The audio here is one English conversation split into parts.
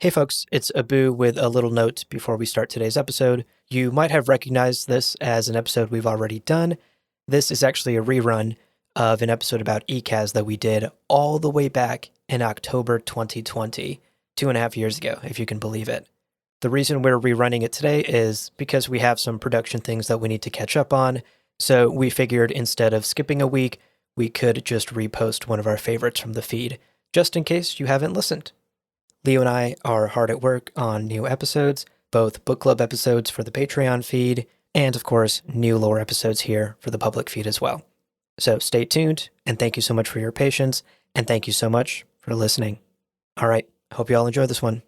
Hey folks, it's Abu with a little note before we start today's episode. You might have recognized this as an episode we've already done. This is actually a rerun of an episode about Ecaz that we did all the way back in October 2020, 2.5 years ago, if you can believe it. The reason we're rerunning it today is because we have some production things that we need to catch up on, so we figured instead of skipping a week, we could just repost one of our favorites from the feed, just in case you haven't listened. Leo and I are hard at work on new episodes, both book club episodes for the Patreon feed, and of course, new lore episodes here for the public feed as well. So stay tuned, and thank you so much for your patience, and thank you so much for listening. All right, hope you all enjoy this one.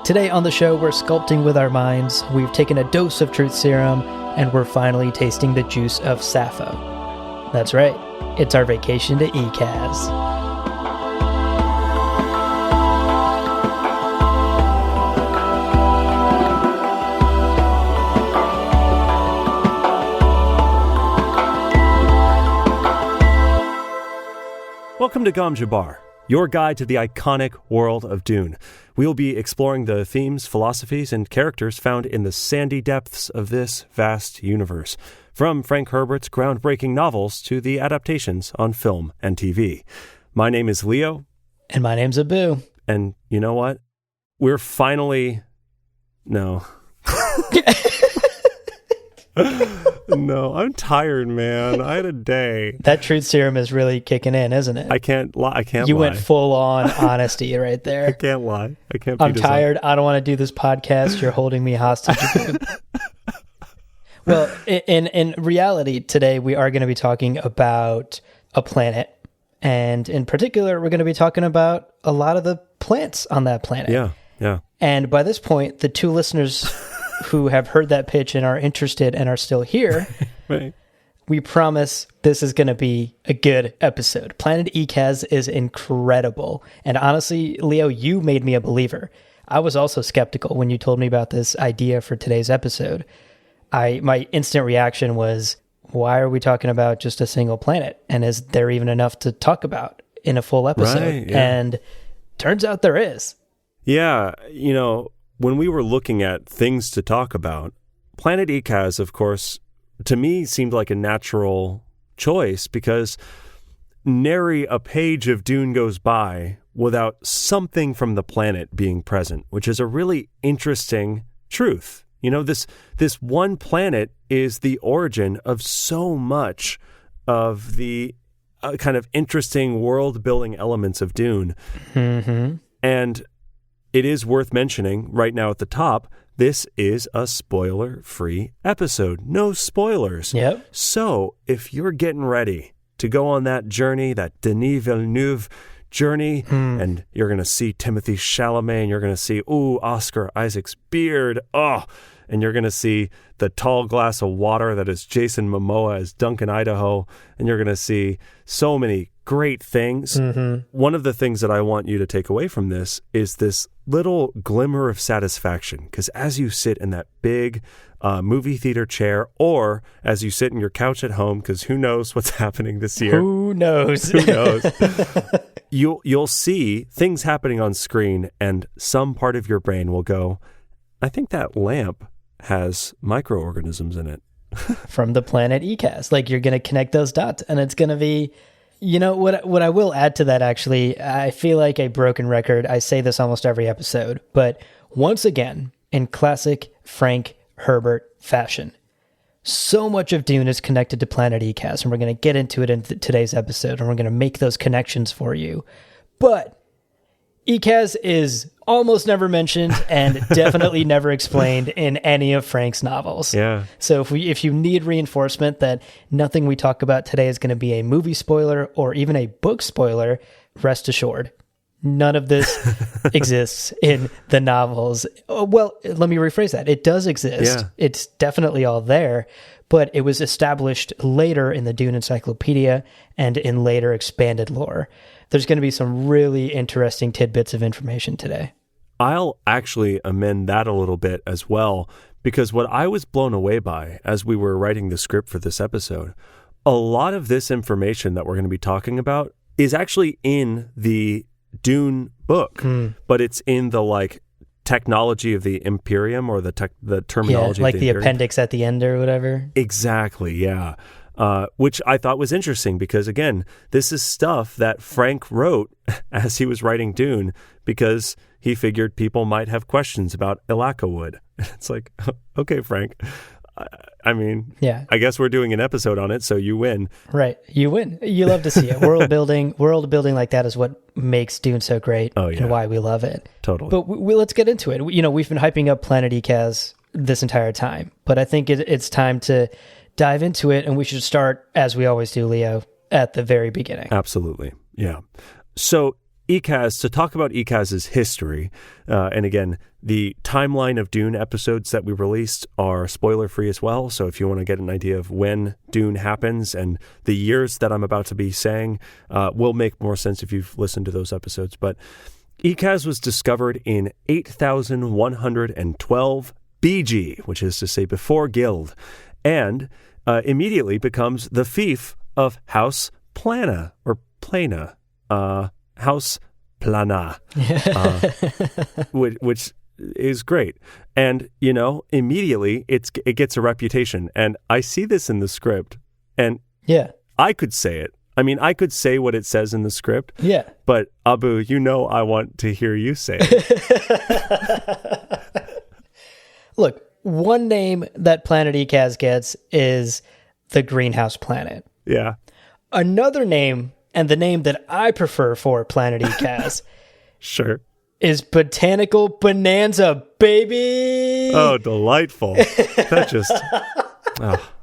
Today on the show, we're sculpting with our minds, we've taken a dose of truth serum, and we're finally tasting the juice of Sappho. That's right, it's our vacation to Ecaz. Welcome to Gom Jabbar, your guide to the iconic world of Dune. We will be exploring the themes, philosophies, and characters found in the sandy depths of this vast universe, from Frank Herbert's groundbreaking novels to the adaptations on film and TV. My name is Leo. And my name's Abu. And you know what? We're finally... No. No, I'm tired, man. I had a day. That truth serum is really kicking in, isn't it? I can't lie. You went full on honesty right there. I can't lie. I can't. I'm tired. I don't want to do this podcast. You're holding me hostage. Well, in reality, today we are going to be talking about a planet, and in particular, we're going to be talking about a lot of the plants on that planet. Yeah. And by this point, the two listeners who have heard that pitch and are interested and are still here, right. We promise this is going to be a good episode. Planet Ecaz is incredible. And honestly, Leo, you made me a believer. I was also skeptical when you told me about this idea for today's episode. My instant reaction was, why are we talking about just a single planet? And is there even enough to talk about in a full episode? Right, yeah. And turns out there is. Yeah, when we were looking at things to talk about, Planet Ecaz, of course, to me seemed like a natural choice because nary a page of Dune goes by without something from the planet being present, which is a really interesting truth. This one planet is the origin of so much of the kind of interesting world-building elements of Dune. Mm-hmm. And it is worth mentioning right now at the top, this is a spoiler-free episode. No spoilers. Yep. So if you're getting ready to go on that journey, that Denis Villeneuve journey, and you're going to see Timothée Chalamet, and you're going to see, Oscar Isaac's beard, and you're going to see the tall glass of water that is Jason Momoa as Duncan Idaho, and you're going to see so many great things. Mm-hmm. One of the things that I want you to take away from this is this little glimmer of satisfaction, because as you sit in that big movie theater chair, or as you sit in your couch at home, because who knows what's happening this year? Who knows? Who knows? You'll see things happening on screen, and some part of your brain will go, I think that lamp has microorganisms in it. From the planet Ecaz. Like, you're going to connect those dots, and it's going to be... what I will add to that, actually, I feel like a broken record. I say this almost every episode, but once again, in classic Frank Herbert fashion, so much of Dune is connected to Planet Ecaz, and we're going to get into it in today's episode, and we're going to make those connections for you. But Ecaz is almost never mentioned and definitely never explained in any of Frank's novels. Yeah. So if you need reinforcement that nothing we talk about today is going to be a movie spoiler or even a book spoiler, rest assured, none of this exists in the novels. Well, let me rephrase that. It does exist. Yeah. It's definitely all there, but it was established later in the Dune Encyclopedia and in later expanded lore. There's going to be some really interesting tidbits of information today. I'll actually amend that a little bit as well, because what I was blown away by as we were writing the script for this episode, a lot of this information that we're going to be talking about is actually in the Dune book, but it's in the like technology of the Imperium, or the terminology like of the Imperium. appendix at the end or whatever. Exactly, yeah. Which I thought was interesting because, again, this is stuff that Frank wrote as he was writing Dune because he figured people might have questions about Ilaka wood. It's like, okay, Frank. I mean, Yeah. I guess we're doing an episode on it, so you win. Right. You win. You love to see it. World building like that is what makes Dune so great and why we love it. Totally. But let's get into it. We've been hyping up Planet Ecaz this entire time, but I think it's time to dive into it, and we should start, as we always do, Leo, at the very beginning. Absolutely. Yeah. So Ecaz, to talk about Ecaz's history, and again, the timeline of Dune episodes that we released are spoiler-free as well, so if you want to get an idea of when Dune happens and the years that I'm about to be saying, will make more sense if you've listened to those episodes. But Ecaz was discovered in 8112 BG, which is to say before Guild, and immediately becomes the fief of House Plana, or Plana, House Plana, which is great. And, immediately it gets a reputation. And I see this in the script, and I could say it. I mean, I could say what it says in the script. Yeah. But Abu, I want to hear you say it. Look, one name that Planet Ecaz gets is the greenhouse planet. Yeah. Another name, and the name that I prefer for Planet Ecaz, sure, is Botanical Bonanza, baby. Oh, delightful. That just...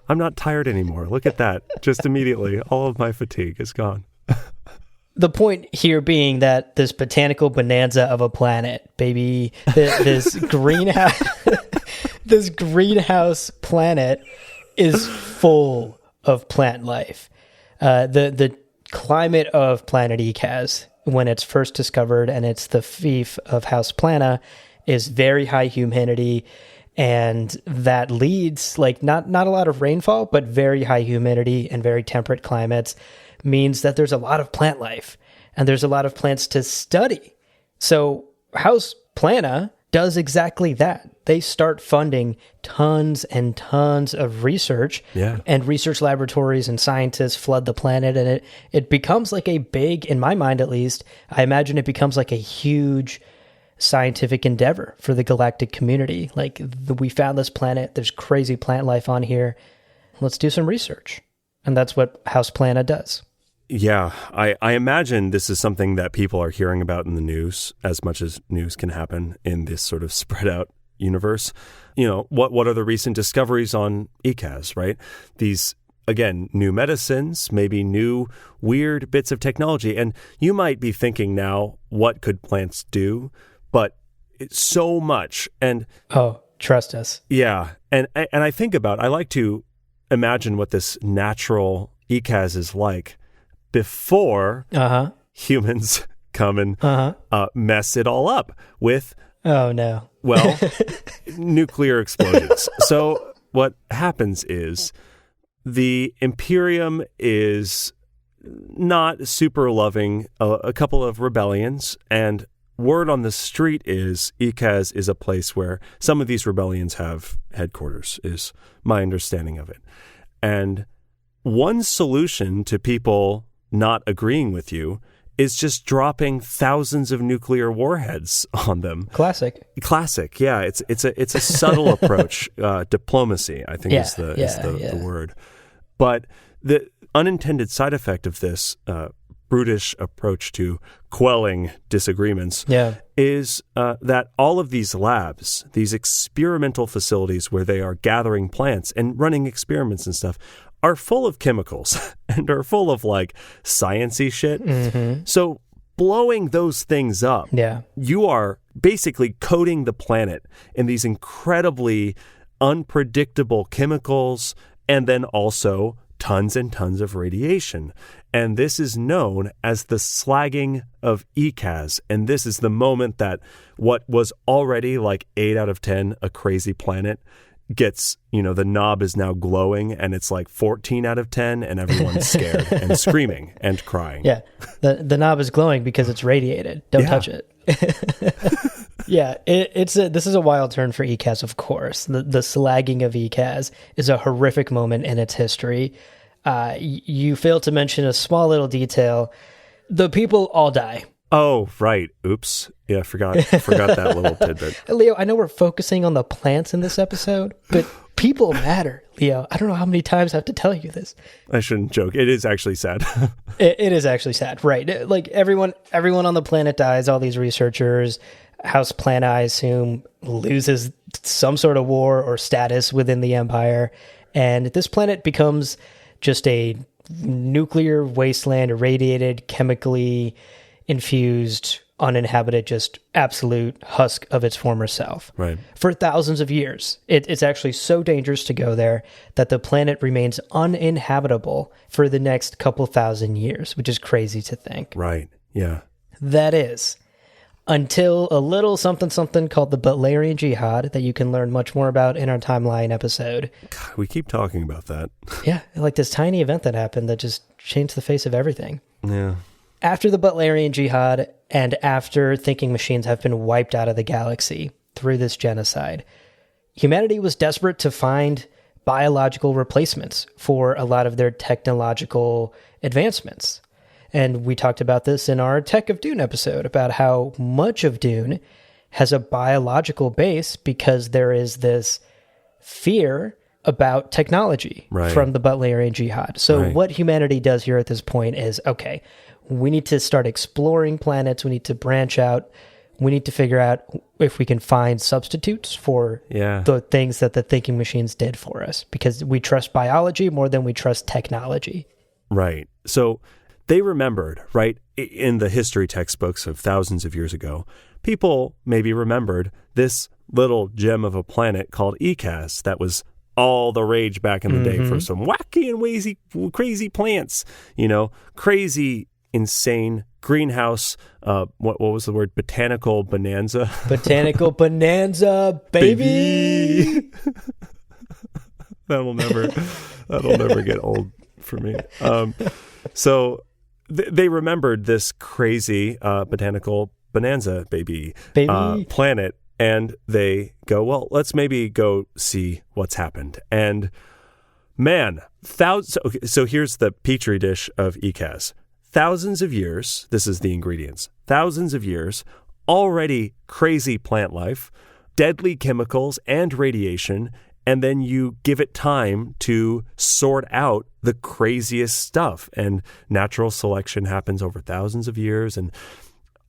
I'm not tired anymore. Look at that. Just immediately, all of my fatigue is gone. The point here being that this botanical bonanza of a planet, baby, this this greenhouse planet is full of plant life. The climate of Planet Ecaz, when it's first discovered, and it's the fief of House Plana, is very high humidity, and that leads, like, not a lot of rainfall, but very high humidity and very temperate climates means that there's a lot of plant life, and there's a lot of plants to study. So House Plana does exactly that. They start funding tons and tons of research, and research laboratories and scientists flood the planet, and it becomes like a big, in my mind at least, I imagine it becomes like a huge scientific endeavor for the galactic community. Like, we found this planet, there's crazy plant life on here, let's do some research. And that's what House Plana does. Yeah, I imagine this is something that people are hearing about in the news, as much as news can happen in this sort of spread out universe. What are the recent discoveries on Ecaz, right? These, again, new medicines, maybe new weird bits of technology. And you might be thinking now, what could plants do? But it's so much. And trust us. Yeah. And I think I like to imagine what this natural Ecaz is like before humans come and mess it all up with, oh no, well, nuclear explosions. So what happens is the Imperium is not super loving a couple of rebellions, and word on the street is Ecaz is a place where some of these rebellions have headquarters, is my understanding of it. And one solution to people not agreeing with you is just dropping thousands of nuclear warheads on them. Classic. Yeah. It's a subtle approach. Diplomacy, I think, is the word. But the unintended side effect of this brutish approach to quelling disagreements is that all of these labs, these experimental facilities where they are gathering plants and running experiments and stuff, are full of chemicals and are full of like sciencey shit. Mm-hmm. So blowing those things up, you are basically coating the planet in these incredibly unpredictable chemicals, and then also tons and tons of radiation. And this is known as the slagging of Ecaz. And this is the moment that what was already like 8 out of 10 a crazy planet gets, the knob is now glowing and it's like 14 out of 10 and everyone's scared and screaming and crying. Yeah. The knob is glowing because it's radiated. Don't touch it. Yeah. This is a wild turn for Ecaz, of course. The slagging of Ecaz is a horrific moment in its history. You failed to mention a small little detail. The people all die. Oh, right. Oops. Yeah, I forgot that little tidbit. Leo, I know we're focusing on the plants in this episode, but people matter, Leo. I don't know how many times I have to tell you this. I shouldn't joke. It is actually sad. It is actually sad, right? Like everyone on the planet dies, all these researchers. House Plant, I assume, loses some sort of war or status within the Empire, and this planet becomes just a nuclear wasteland, irradiated, chemically infused, uninhabited, just absolute husk of its former self. Right. For thousands of years. It's actually so dangerous to go there that the planet remains uninhabitable for the next couple thousand years, which is crazy to think. Right. Yeah. That is, until a little something called the Butlerian Jihad that you can learn much more about in our timeline episode. God, we keep talking about that. Yeah, like this tiny event that happened that just changed the face of everything. Yeah. After the Butlerian Jihad, and after thinking machines have been wiped out of the galaxy through this genocide, humanity was desperate to find biological replacements for a lot of their technological advancements. And we talked about this in our Tech of Dune episode, about how much of Dune has a biological base because there is this fear about technology from the Butlerian Jihad. So what humanity does here at this point is, okay, we need to start exploring planets. We need to branch out. We need to figure out if we can find substitutes for the things that the thinking machines did for us, because we trust biology more than we trust technology. Right. So they remembered, right, in the history textbooks of thousands of years ago, people maybe remembered this little gem of a planet called Ecaz that was all the rage back in the day for some wacky and crazy plants, crazy, insane greenhouse. What was the word? Botanical bonanza. Botanical bonanza, baby. That'll never get old for me. So they remembered this crazy botanical bonanza, baby. Planet. And they go, well, let's maybe go see what's happened. And man, so here's the petri dish of Ecaz. Thousands of years, this is the ingredients, thousands of years, already crazy plant life, deadly chemicals and radiation, and then you give it time to sort out the craziest stuff. And natural selection happens over thousands of years, and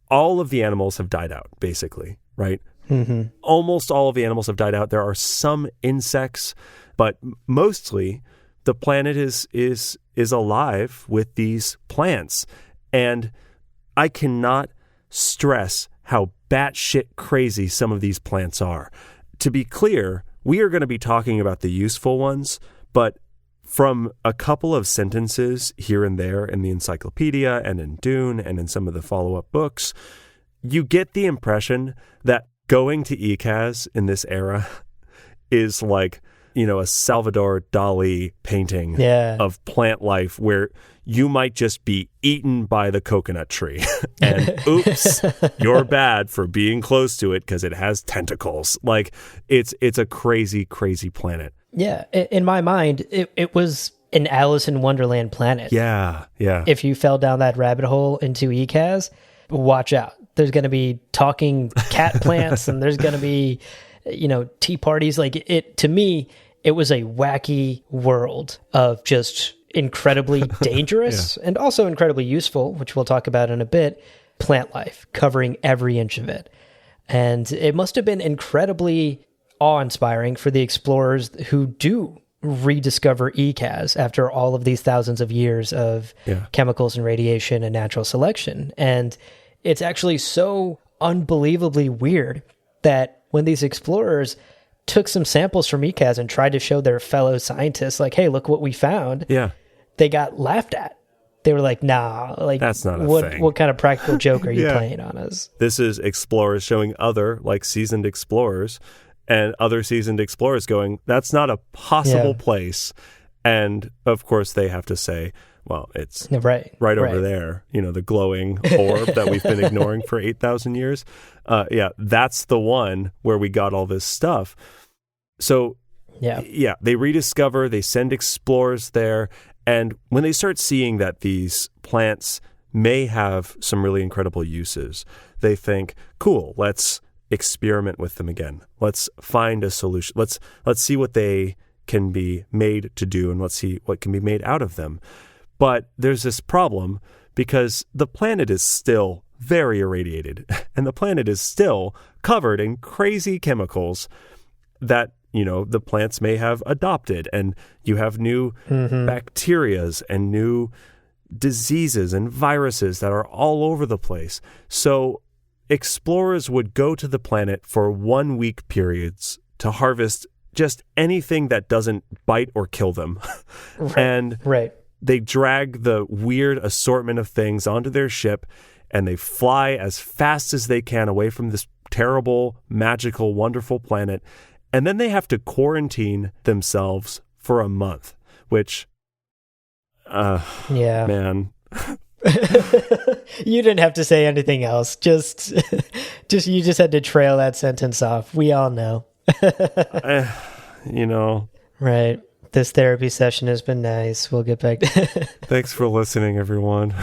all of the animals have died out, basically, right? Mm-hmm. Almost all of the animals have died out. There are some insects, but mostly the planet is alive with these plants. And I cannot stress how batshit crazy some of these plants are. To be clear, we are going to be talking about the useful ones, but from a couple of sentences here and there in the encyclopedia and in Dune and in some of the follow-up books, you get the impression that going to Ecaz in this era is like, a Salvador Dali painting of plant life where you might just be eaten by the coconut tree. And oops, you're bad for being close to it because it has tentacles. Like it's a crazy, crazy planet. Yeah. In my mind, it was an Alice in Wonderland planet. Yeah. Yeah. If you fell down that rabbit hole into Ecaz, watch out. There's going to be talking cat plants and there's going to be, tea parties. Like to me, it was a wacky world of just incredibly dangerous and also incredibly useful, which we'll talk about in a bit, plant life, covering every inch of it. And it must have been incredibly awe-inspiring for the explorers who do rediscover Ecaz after all of these thousands of years of chemicals and radiation and natural selection. And it's actually so unbelievably weird that when these explorers took some samples from Ecaz and tried to show their fellow scientists, like, hey, look what we found, they got laughed at. They were like, nah, like, that's not a thing. What kind of practical joke are you playing on us? This is explorers showing other, like, seasoned explorers and other seasoned explorers going, that's not a possible place. And of course they have to say, well, it's right over there, the glowing orb that we've been ignoring for 8,000 years. That's the one where we got all this stuff. So they rediscover, they send explorers there. And when they start seeing that these plants may have some really incredible uses, they think, cool, let's experiment with them again. Let's find a solution. Let's see what they can be made to do, and let's see what can be made out of them. But there's this problem because the planet is still very irradiated, and the planet is still covered in crazy chemicals that the plants may have adopted, and you have new bacterias and new diseases and viruses that are all over the place. So explorers would go to the planet for 1 week periods to harvest just anything that doesn't bite or kill them. They drag the weird assortment of things onto their ship, and they fly as fast as they can away from this terrible, magical, wonderful planet. And then they have to quarantine themselves for a month, which, man. You didn't have to say anything else. Just you just had to trail that sentence off. We all know. Right. This therapy session has been nice. We'll get back to Thanks for listening, everyone.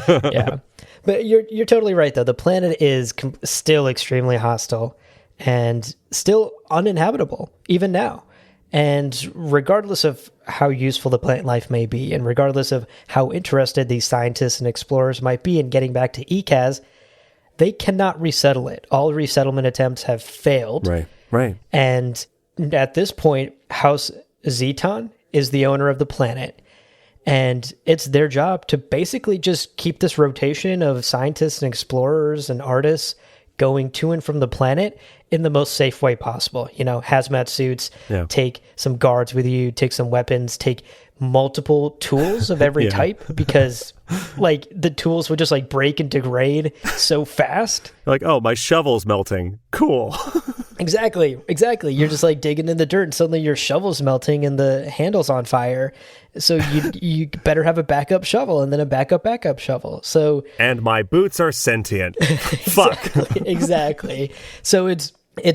Yeah. But you're totally right, though. The planet is still extremely hostile and still uninhabitable, even now. And regardless of how useful the plant life may be, and regardless of how interested these scientists and explorers might be in getting back to Ecaz, they cannot resettle it. All resettlement attempts have failed. Right. And at this point, House Zeton is the owner of the planet. And it's their job to basically just keep this rotation of scientists and explorers and artists going to and from the planet in the most safe way possible. Hazmat suits, take some guards with you, take some weapons, take multiple tools of every type, because the tools would just break and degrade so fast. Like, oh, my shovel's melting. Cool. Exactly. You're just digging in the dirt, and suddenly your shovel's melting and the handle's on fire. So you better have a backup shovel, and then a backup shovel. So and my boots are sentient. Fuck. Exactly. So it's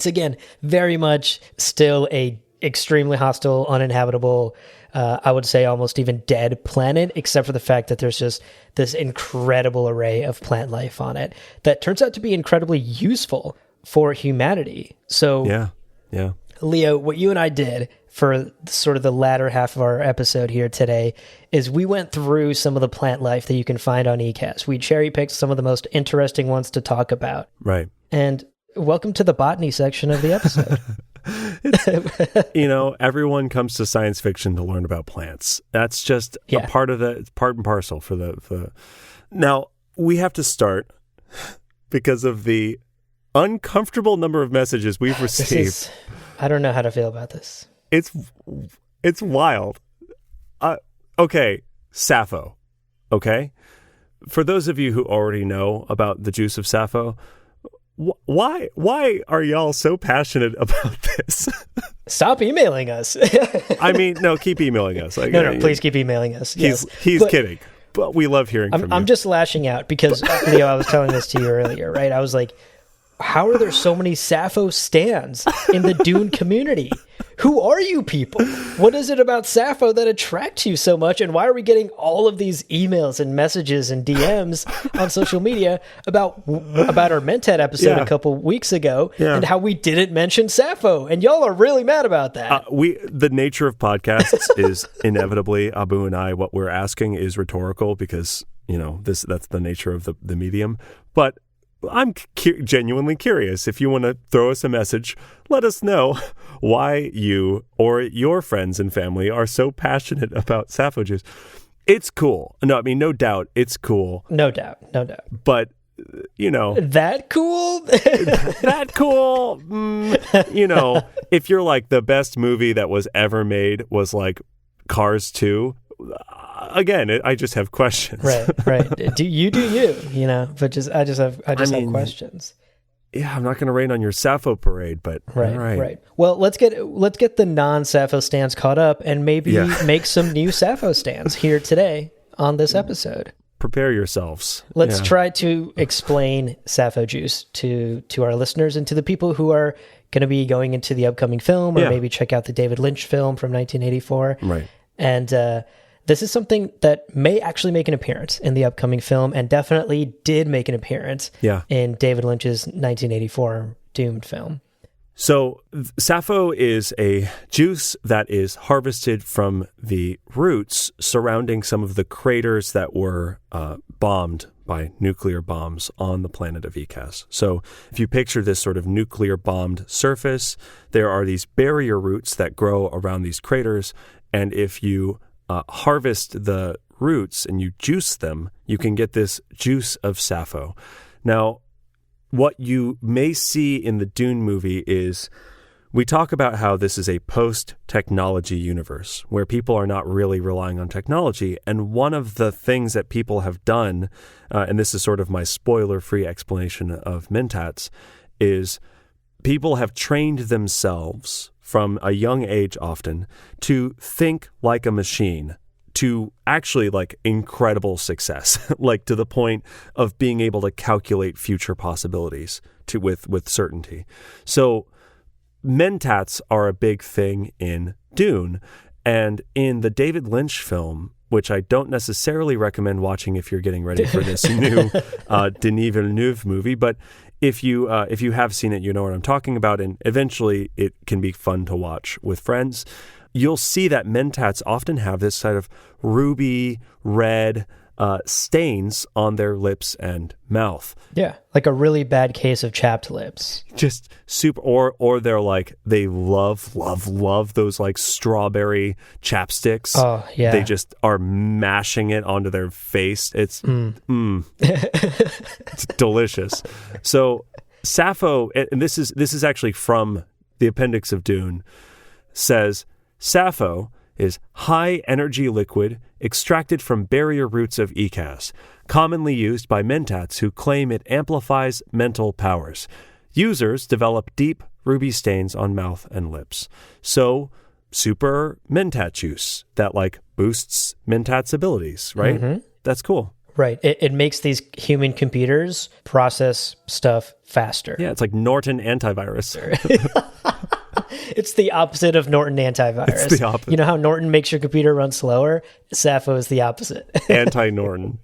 again very much still a extremely hostile, uninhabitable, I would say almost even dead planet, except for the fact that there's just this incredible array of plant life on it that turns out to be incredibly useful for humanity. So yeah. Leo, what you and I did for sort of the latter half of our episode here today is we went through some of the plant life that you can find on Ecaz. We cherry-picked some of the most interesting ones to talk about. Right. And welcome to the botany section of the episode. Everyone comes to science fiction to learn about plants. That's just a part of it's part and parcel for the. Now, we have to start because of the uncomfortable number of messages we've received. I don't know how to feel about this. It's wild. Okay, Sappho. Okay, for those of you who already know about the juice of Sappho, why are y'all so passionate about this? Stop emailing us. I mean, no, keep emailing us. No, please keep emailing us. He's kidding, but we love hearing from you. I'm just lashing out because, Leo, I was telling this to you earlier, right? I was like, how are there so many Sappho stans in the Dune community? Who are you people? What is it about Sappho that attracts you so much? And why are we getting all of these emails and messages and DMs on social media about our Mentat episode a couple weeks ago and how we didn't mention Sappho? And y'all are really mad about that. The nature of podcasts is inevitably, Abu and I, what we're asking is rhetorical because, that's the nature of the medium. But I'm genuinely curious. If you want to throw us a message, let us know why you or your friends and family are so passionate about Sappho juice. It's cool. No, I mean, no doubt it's cool. No doubt. But, That cool? That cool? If you're like the best movie that was ever made was like Cars 2, again, I just have questions. Right. Do you, but I just have questions. yeah, I'm not going to rain on your Sappho parade, but Right, all right. right. Well, let's get the non-Sappho stands caught up and maybe make some new Sappho stands here today on this episode. Prepare yourselves. Let's try to explain Sappho juice to our listeners and to the people who are going to be going into the upcoming film or maybe check out the David Lynch film from 1984. Right. And this is something that may actually make an appearance in the upcoming film and definitely did make an appearance in David Lynch's 1984 Doomed film. So Sappho is a juice that is harvested from the roots surrounding some of the craters that were bombed by nuclear bombs on the planet of Ecaz. So if you picture this sort of nuclear bombed surface, there are these barrier roots that grow around these craters. And if you harvest the roots and you juice them, you can get this juice of Sappho. Now, what you may see in the Dune movie is we talk about how this is a post-technology universe where people are not really relying on technology. And one of the things that people have done, and this is sort of my spoiler-free explanation of Mentats, is people have trained themselves from a young age often to think like a machine, to actually like incredible success, like to the point of being able to calculate future possibilities with certainty. So Mentats are a big thing in Dune, and in the David Lynch film, which I don't necessarily recommend watching if you're getting ready for this new Denis Villeneuve movie, but if you have seen it, you know what I'm talking about, and eventually it can be fun to watch with friends. You'll see that Mentats often have this sort of ruby red stains on their lips and mouth. Yeah, like a really bad case of chapped lips. Just super, or they're like, they love those like strawberry chapsticks. Oh, yeah. They just are mashing it onto their face. It's it's delicious. So Sappho, and this is actually from the appendix of Dune, says Sappho is high-energy liquid extracted from barrier roots of Ecaz, commonly used by Mentats who claim it amplifies mental powers. Users develop deep ruby stains on mouth and lips. So, super Mentat juice that like boosts Mentats abilities, right? Mm-hmm. That's cool. Right. It makes these human computers process stuff faster. Yeah, it's like Norton antivirus. It's the opposite of Norton antivirus. It's the opposite. You know how Norton makes your computer run slower? Sappho is the opposite. Anti-Norton.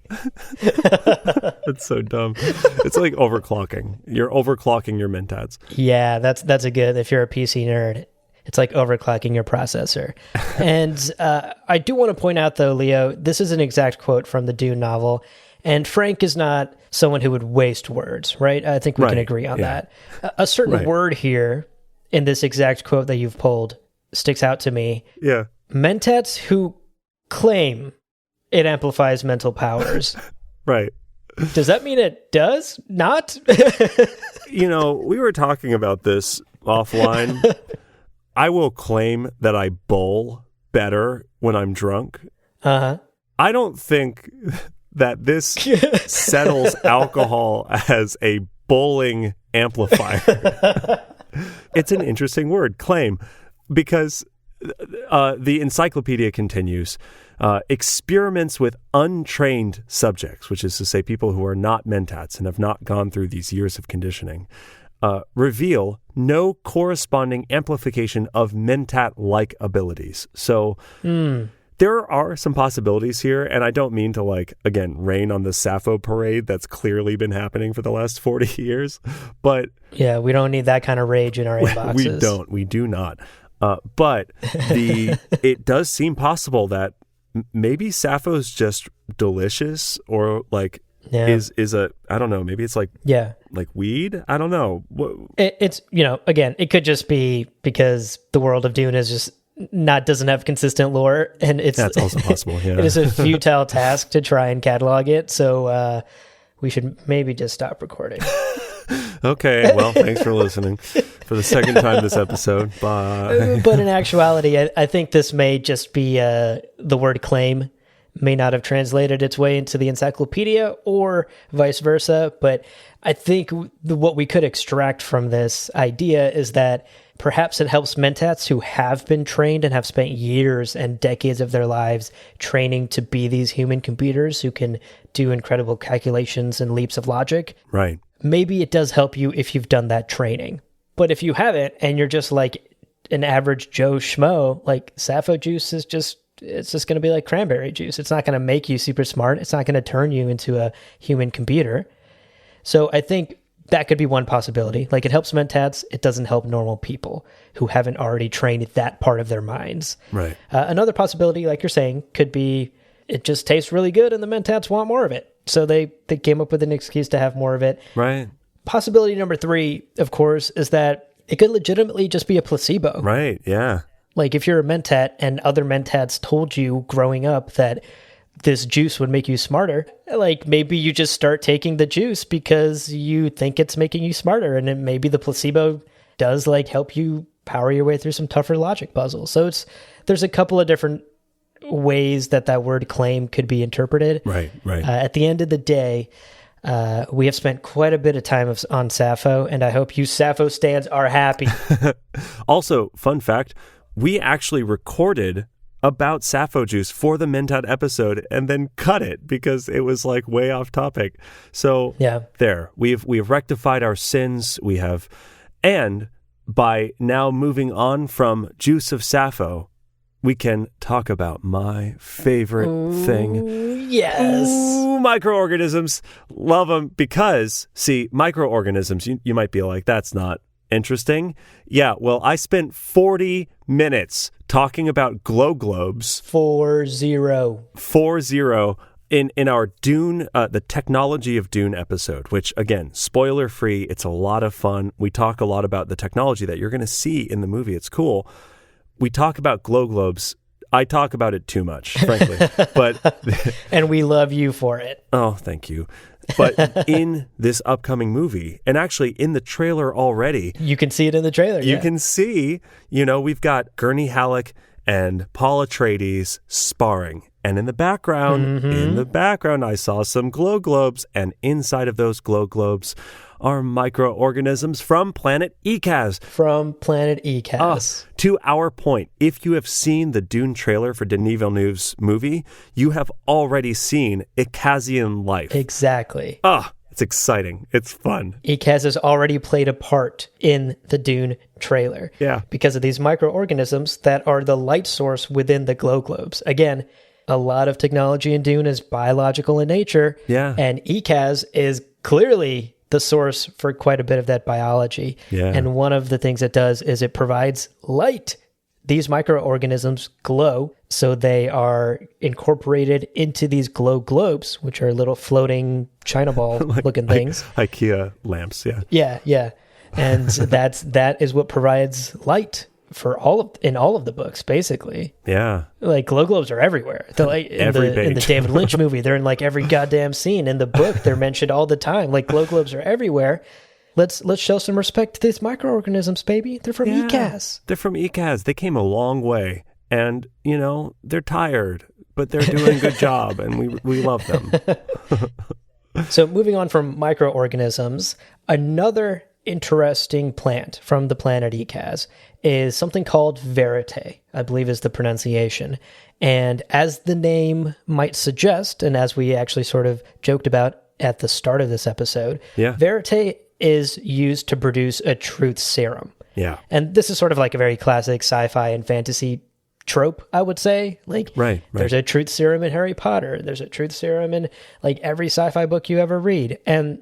That's so dumb. It's like overclocking. You're overclocking your Mentats. Yeah, that's a good, if you're a PC nerd, it's like overclocking your processor. And I do want to point out, though, Leo, this is an exact quote from the Dune novel. And Frank is not someone who would waste words, right? I think we can agree on that. A certain word here in this exact quote that you've pulled sticks out to me. Yeah. Mentats who claim it amplifies mental powers. Right. Does that mean it does? Not? You know, we were talking about this offline. I will claim that I bowl better when I'm drunk. Uh-huh. I don't think that this settles alcohol as a bowling amplifier. It's an interesting word, claim, because the encyclopedia continues, experiments with untrained subjects, which is to say people who are not Mentats and have not gone through these years of conditioning, reveal no corresponding amplification of Mentat-like abilities. So there are some possibilities here, and I don't mean to, like, again, rain on the Sappho parade that's clearly been happening for the last 40 years, but... Yeah, we don't need that kind of rage in our inboxes. We do not. But it does seem possible that maybe Sappho's just delicious, or, like, is a, I don't know, maybe it's like weed? I don't know. It's, you know, again, it could just be because the world of Dune is just... doesn't have consistent lore, and that's also possible. Yeah. It is a futile task to try and catalog it, so we should maybe just stop recording. Okay, well, thanks for listening for the second time this episode. Bye. But in actuality, I think this may just be the word claim may not have translated its way into the encyclopedia or vice versa. But I think what we could extract from this idea is that perhaps it helps mentats who have been trained and have spent years and decades of their lives training to be these human computers who can do incredible calculations and leaps of logic. Right. Maybe it does help you if you've done that training. But if you haven't and you're just like an average Joe Schmo, like Sappho juice is it's just going to be like cranberry juice. It's not going to make you super smart. It's not going to turn you into a human computer. So I think that could be one possibility. Like, it helps mentats. It doesn't help normal people who haven't already trained that part of their minds. Right. Another possibility, like you're saying, could be it just tastes really good and the mentats want more of it. So they came up with an excuse to have more of it. Right. Possibility number 3, of course, is that it could legitimately just be a placebo. Right. Yeah. Like, if you're a mentat and other mentats told you growing up that this juice would make you smarter, like, maybe you just start taking the juice because you think it's making you smarter, and then maybe the placebo does like help you power your way through some tougher logic puzzles. So there's a couple of different ways that word claim could be interpreted. Right. At the end of the day, we have spent quite a bit of time on Sappho, and I hope you Sappho stands are happy. Also, fun fact, we actually recorded about Sappho juice for the Mentat episode and then cut it because it was like way off topic. So there, we've rectified our sins. We have, and by now moving on from juice of Sappho, we can talk about my favorite thing. Yes. Ooh, microorganisms. Love them because, see, microorganisms, you might be like, that's not interesting. Yeah, well, I spent 40 minutes talking about glow globes. 40 in our Dune, the Technology of Dune episode, which, again, spoiler free. It's a lot of fun. We talk a lot about the technology that you're going to see in the movie. It's cool. We talk about glow globes. I talk about it too much, frankly. But and we love you for it. Oh, thank you. But in this upcoming movie, and actually in the trailer already. You can see it in the trailer. You can see, we've got Gurney Halleck and Paul Atreides sparring. And in the background, I saw some glow globes. And inside of those glow globes are microorganisms from planet Ecaz. To our point, if you have seen the Dune trailer for Denis Villeneuve's movie, you have already seen Ecazian life. Exactly. It's exciting. It's fun. Ecaz has already played a part in the Dune trailer. Yeah. Because of these microorganisms that are the light source within the glow globes. Again, a lot of technology in Dune is biological in nature. Yeah. And Ecaz is clearly the source for quite a bit of that biology. Yeah. And one of the things it does is it provides light. These microorganisms glow, so they are incorporated into these glow globes, which are little floating China ball looking things. IKEA lamps, yeah. Yeah. And that is what provides light for in all of the books, basically. Yeah. Like, glow globes are everywhere. They're like in the David Lynch movie, they're in like every goddamn scene. In the book, they're mentioned all the time. Like, glow globes are everywhere. Let's show some respect to these microorganisms, baby. They're from Ecaz. They're from Ecaz. They came a long way. And, they're tired, but they're doing a good job, and we love them. So moving on from microorganisms, another interesting plant from the planet Ecaz is something called verite, I believe is the pronunciation. And as the name might suggest, and as we actually sort of joked about at the start of this episode, verite is used to produce a truth serum. Yeah. And this is sort of like a very classic sci-fi and fantasy trope, I would say. Like, right. There's a truth serum in Harry Potter. There's a truth serum in like every sci-fi book you ever read. And,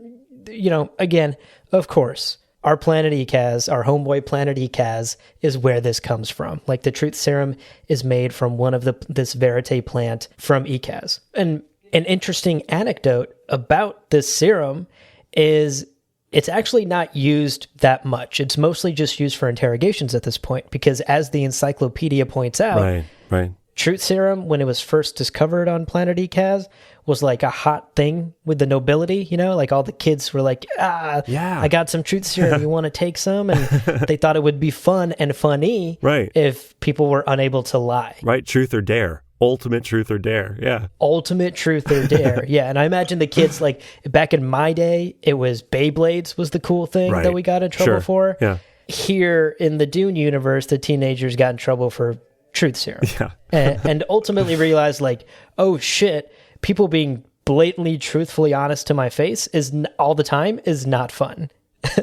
again, of course, our planet Ecaz, our homeboy planet Ecaz, is where this comes from. Like, the truth serum is made from one of this verite plant from Ecaz. And an interesting anecdote about this serum is it's actually not used that much. It's mostly just used for interrogations at this point, because as the encyclopedia points out, right. Truth serum, when it was first discovered on planet Ecaz, was like a hot thing with the nobility, like all the kids were like, I got some truth serum, you want to take some? And they thought it would be fun and funny if people were unable to lie. Right, truth or dare. Ultimate truth or dare. Yeah. Ultimate truth or dare. Yeah. And I imagine the kids, like back in my day, it was Beyblades was the cool thing that we got in trouble for. Yeah. Here in the Dune universe, the teenagers got in trouble for truth serum. Yeah. and ultimately realized, like, oh shit, people being blatantly truthfully honest to my face all the time is not fun.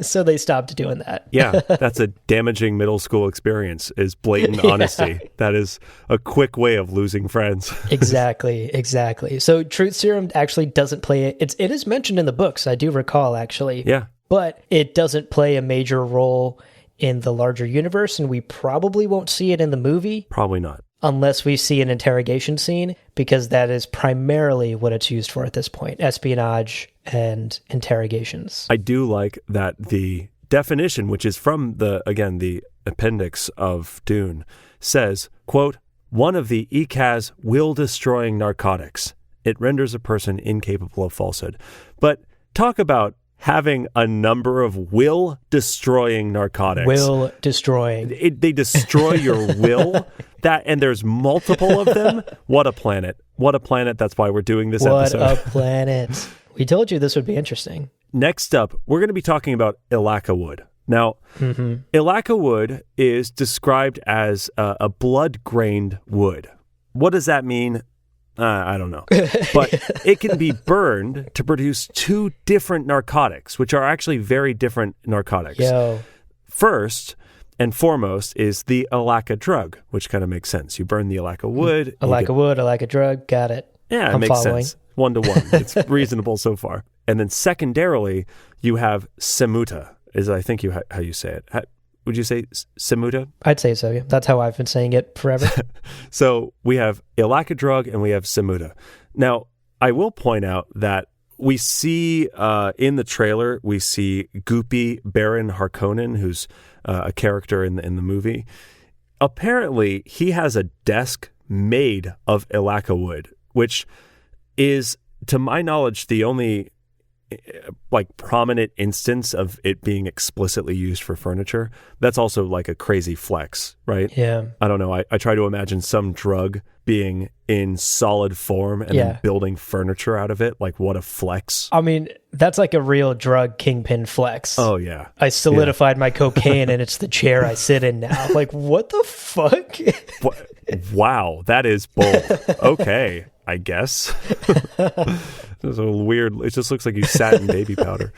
So they stopped doing that. Yeah, that's a damaging middle school experience, is blatant honesty. That is a quick way of losing friends. Exactly. So truth serum actually doesn't play it is mentioned in the books, I do recall, actually. Yeah. But it doesn't play a major role in the larger universe, and we probably won't see it in the movie. Probably not. Unless we see an interrogation scene, because that is primarily what it's used for at this point, espionage and interrogations. I do like that the definition, which is from the appendix of Dune, says, quote, one of the Ecaz will-destroying narcotics. It renders a person incapable of falsehood. But talk about having a number of will-destroying narcotics. Will-destroying. They destroy your will. And there's multiple of them. What a planet. What a planet. That's why we're doing this episode. What a planet. We told you this would be interesting. Next up, we're going to be talking about Ilaca wood. Now, Ilaca wood is described as a blood-grained wood. What does that mean? I don't know. But it can be burned to produce two different narcotics, which are actually very different narcotics. First and foremost is the Ilaca drug, which kind of makes sense. You burn the Ilaca wood. Ilaca drug, got it. Yeah, I'm it makes following. sense. 1-to-1. It's reasonable so far. And then secondarily, you have Semuta, is I think how you say it. Would you say Semuta? I'd say so, yeah. That's how I've been saying it forever. So we have Ilaca drug and we have Semuta. Now, I will point out that we see in the trailer, we see Goopy Baron Harkonnen, who's a character in the movie. Apparently, he has a desk made of Ilaca wood, which is, to my knowledge, the only prominent instance of it being explicitly used for furniture. That's also like a crazy flex, right? Yeah. I don't know. I try to imagine some drug being in solid form and then building furniture out of it. Like, what a flex. I mean, that's like a real drug kingpin flex. Oh, yeah. I solidified my cocaine and it's the chair I sit in now. Like, what the fuck? Wow, that is bold. Okay, I guess. It's a weird. It just looks like you sat in baby powder.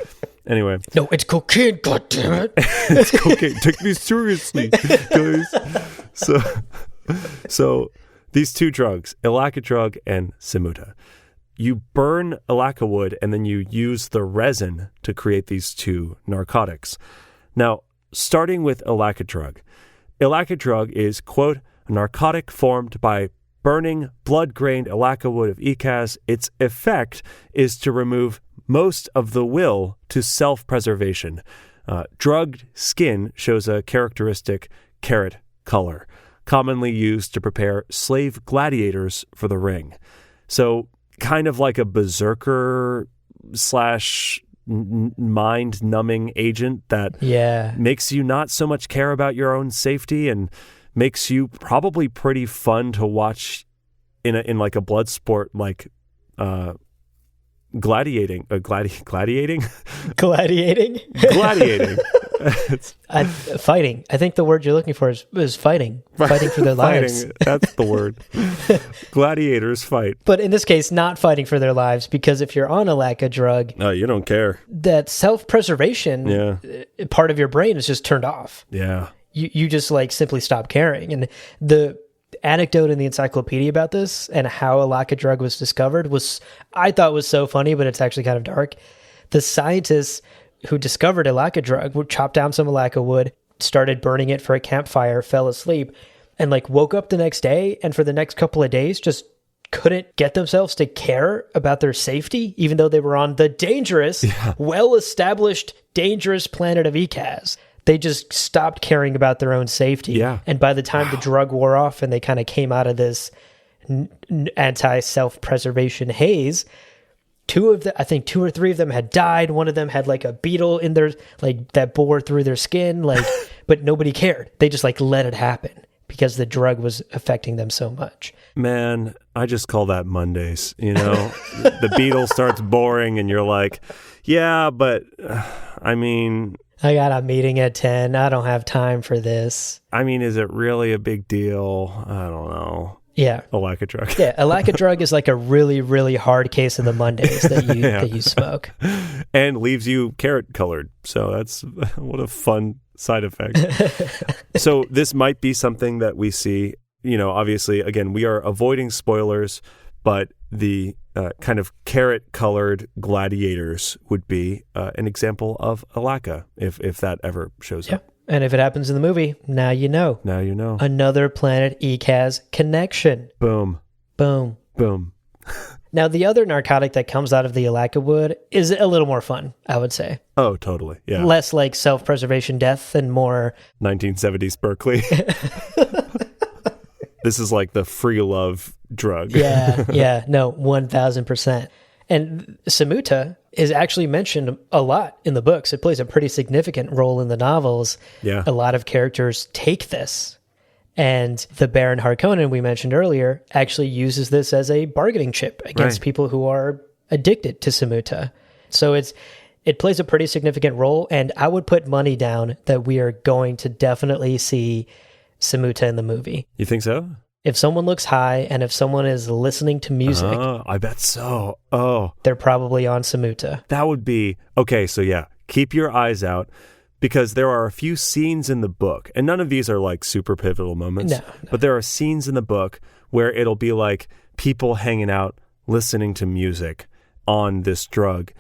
Anyway. No, it's cocaine, goddammit. It's cocaine. Take me seriously, guys. So these two drugs, Ilaca drug and Semuta, you burn Ilaca wood and then you use the resin to create these two narcotics. Now, starting with Ilaca drug is, quote, a narcotic formed by burning blood-grained Ilaca wood of Ecaz. Its effect is to remove most of the will to self-preservation. Drugged skin shows a characteristic carrot color, commonly used to prepare slave gladiators for the ring. So kind of like a berserker / mind-numbing agent that makes you not so much care about your own safety and makes you probably pretty fun to watch in like a blood sport, like gladiating. Gladiating. Fighting. I think the word you're looking for is fighting. Fighting for their lives. That's the word. Gladiators fight. But in this case, not fighting for their lives, because if you're on Ilaca drug, no, you don't care. That self-preservation part of your brain is just turned off. Yeah. You just like simply stop caring. And the anecdote in the encyclopedia about this and how Ilaca drug was discovered I thought was so funny, but it's actually kind of dark. The scientists who discovered Ilaca drug would chop down some Ilaca wood, started burning it for a campfire, fell asleep, and like woke up the next day, and for the next couple of days just couldn't get themselves to care about their safety, even though they were on the dangerous, well-established, dangerous planet of Ecaz. They just stopped caring about their own safety. Yeah. And by the time the drug wore off and they kind of came out of this anti-self-preservation haze, I think 2 or 3 of them had died. One of them had like a beetle in their, like, that bored through their skin, like, but nobody cared. They just like let it happen. because the drug was affecting them so much. Man, I just call that Mondays, you know? The Beatles starts boring and you're like, yeah, but I mean... I got a meeting at 10. I don't have time for this. I mean, is it really a big deal? I don't know. Yeah. A lack of drug. Yeah, a lack of drug is like a really, really hard case of the Mondays that you smoke. And leaves you carrot colored. So that's what a fun side effect. So this might be something that we see, you know, obviously, again, we are avoiding spoilers, but the kind of carrot-colored gladiators would be an example of Alaka, if that ever shows up. And if it happens in the movie, now you know. Now you know. Another Planet Ecaz connection. Boom. Boom. Boom. Now, the other narcotic that comes out of the Alaka wood is a little more fun, I would say. Oh, totally. Yeah. Less like self-preservation death and more... 1970s Berkeley. This is like the free love drug. Yeah, no, 1,000%. And Samuta is actually mentioned a lot in the books. It plays a pretty significant role in the novels. Yeah. A lot of characters take this. And the Baron Harkonnen we mentioned earlier actually uses this as a bargaining chip against people who are addicted to Samuta. So it plays a pretty significant role, and I would put money down that we are going to definitely see Samuta in the movie. You think so? If someone looks high and if someone is listening to music, I bet so. Oh, they're probably on Samuta. that would be okay. So yeah, keep your eyes out, because there are a few scenes in the book, and none of these are like super pivotal moments. No. But there are scenes in the book where it'll be like people hanging out, listening to music on this drug.